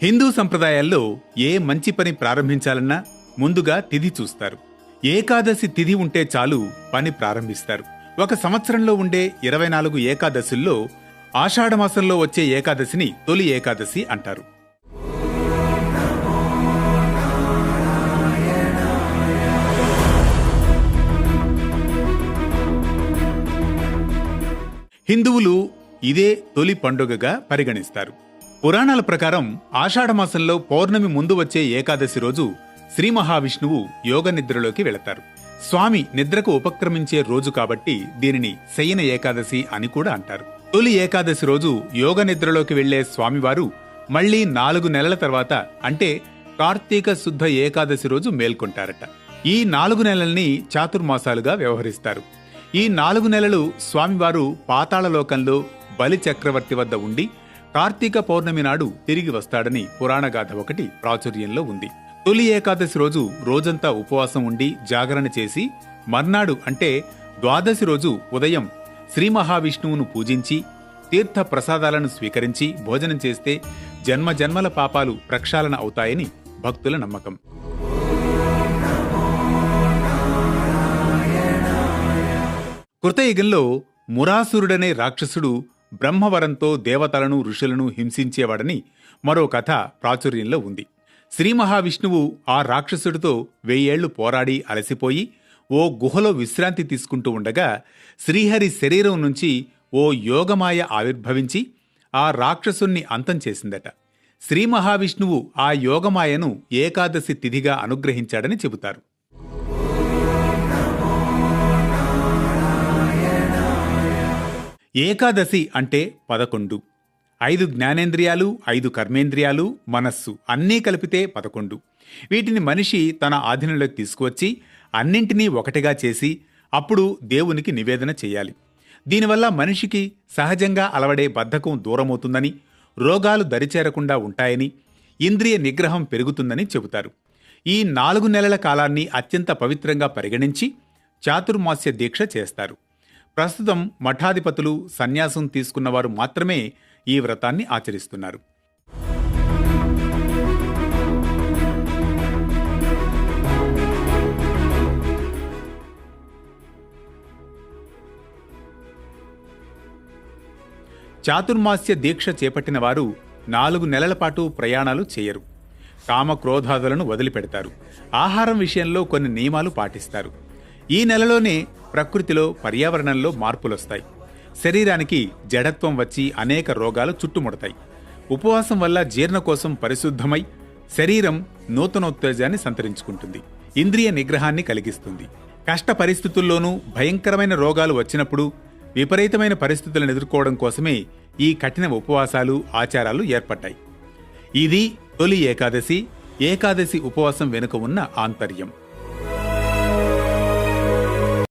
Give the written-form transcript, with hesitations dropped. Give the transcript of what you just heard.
హిందూ సంప్రదాయాల్లో ఏ మంచి పని ప్రారంభించాలన్నా ముందుగా తిథి చూస్తారు. ఏకాదశి తిథి ఉంటే చాలు పని ప్రారంభిస్తారు. ఒక సంవత్సరంలో ఉండే 24 ఏకాదశుల్లో ఆషాఢమాసంలో వచ్చే ఏకాదశిని తొలి ఏకాదశి అంటారు. హిందువులు ఇదే తొలి పండుగగా పరిగణిస్తారు. పురాణాల ప్రకారం ఆషాఢమాసంలో పౌర్ణమి ముందు వచ్చే ఏకాదశి రోజు శ్రీ మహావిష్ణువు యోగ నిద్రలోకి వెళతారు. స్వామి నిద్రకు ఉపక్రమించే రోజు కాబట్టి దీనిని శయన ఏకాదశి అని కూడా అంటారు. తొలి ఏకాదశి రోజు యోగ నిద్రలోకి వెళ్లే స్వామివారు మళ్లీ 4 నెలల తర్వాత అంటే కార్తీక శుద్ధ ఏకాదశి రోజు మేల్కొంటారట. ఈ 4 నెలల్ని చాతుర్మాసాలుగా వ్యవహరిస్తారు. ఈ 4 నెలలు స్వామివారు పాతాళలోకంలో బలి చక్రవర్తి వద్ద ఉండి కార్తీక పౌర్ణమి నాడు తిరిగి వస్తాడని పురాణగాథ ఒకటి ప్రాచుర్యంలో ఉంది. తొలి ఏకాదశి రోజు రోజంతా ఉపవాసం ఉండి జాగరణ చేసి మర్నాడు అంటే ద్వాదశి రోజు ఉదయం శ్రీ మహావిష్ణువును పూజించి తీర్థ ప్రసాదాలను స్వీకరించి భోజనం చేస్తే జన్మ జన్మల పాపాలు ప్రక్షాళన అవుతాయని భక్తుల నమ్మకం. కృతయుగంలో మురాసురుడనే రాక్షసుడు బ్రహ్మవరంతో దేవతలను ఋషులను హింసించేవాడని మరో కథ ప్రాచుర్యంలో ఉంది. శ్రీ మహావిష్ణువు ఆ రాక్షసుడితో 1000 ఏళ్లు పోరాడి అలసిపోయి ఓ గుహలో విశ్రాంతి తీసుకుంటూ ఉండగా శ్రీహరి శరీరం నుంచి ఓ యోగమాయ ఆవిర్భవించి ఆ రాక్షసుణ్ణి అంతం చేసిందట. శ్రీ మహావిష్ణువు ఆ యోగమాయను ఏకాదశి తిథిగా అనుగ్రహించాడని చెబుతారు. ఏకాదశి అంటే 11. 5 జ్ఞానేంద్రియాలు, 5 కర్మేంద్రియాలు, మనస్సు అన్నీ కలిపితే 11. వీటిని మనిషి తన ఆధీనంలోకి తీసుకువచ్చి అన్నింటినీ ఒకటిగా చేసి అప్పుడు దేవునికి నివేదన చేయాలి. దీనివల్ల మనిషికి సహజంగా అలవడే బద్ధకం దూరమవుతుందని, రోగాలు దరిచేరకుండా ఉంటాయని, ఇంద్రియ నిగ్రహం పెరుగుతుందని చెబుతారు. ఈ 4 నెలల కాలాన్ని అత్యంత పవిత్రంగా పరిగణించి చాతుర్మాస్య దీక్ష చేస్తారు. ప్రస్తుతం మఠాధిపతులు, సన్యాసం తీసుకున్నవారు మాత్రమే ఈ వ్రతాన్ని ఆచరిస్తున్నారు. చాతుర్మాస్య దీక్ష చేపట్టిన వారు 4 నెలల పాటు ప్రయాణాలు చేయరు. కామక్రోధాదులను వదిలిపెడతారు. ఆహారం విషయంలో కొన్ని నియమాలు పాటిస్తారు. ఈ నెలలోనే ప్రకృతిలో, పర్యావరణంలో మార్పులొస్తాయి. శరీరానికి జడత్వం వచ్చి అనేక రోగాలు చుట్టుముడతాయి. ఉపవాసం వల్ల జీర్ణకోశం పరిశుద్ధమై శరీరం నూతనోత్తేజాన్ని సంతరించుకుంటుంది. ఇంద్రియ నిగ్రహాన్ని కలిగిస్తుంది. కష్ట పరిస్థితుల్లోనూ భయంకరమైన రోగాలు వచ్చినప్పుడు విపరీతమైన పరిస్థితులను ఎదుర్కోవడం కోసమే ఈ కఠిన ఉపవాసాలు, ఆచారాలు ఏర్పడ్డాయి. ఇది తొలి ఏకాదశి. ఏకాదశి ఉపవాసం వెనుక ఉన్న ఆంతర్యం.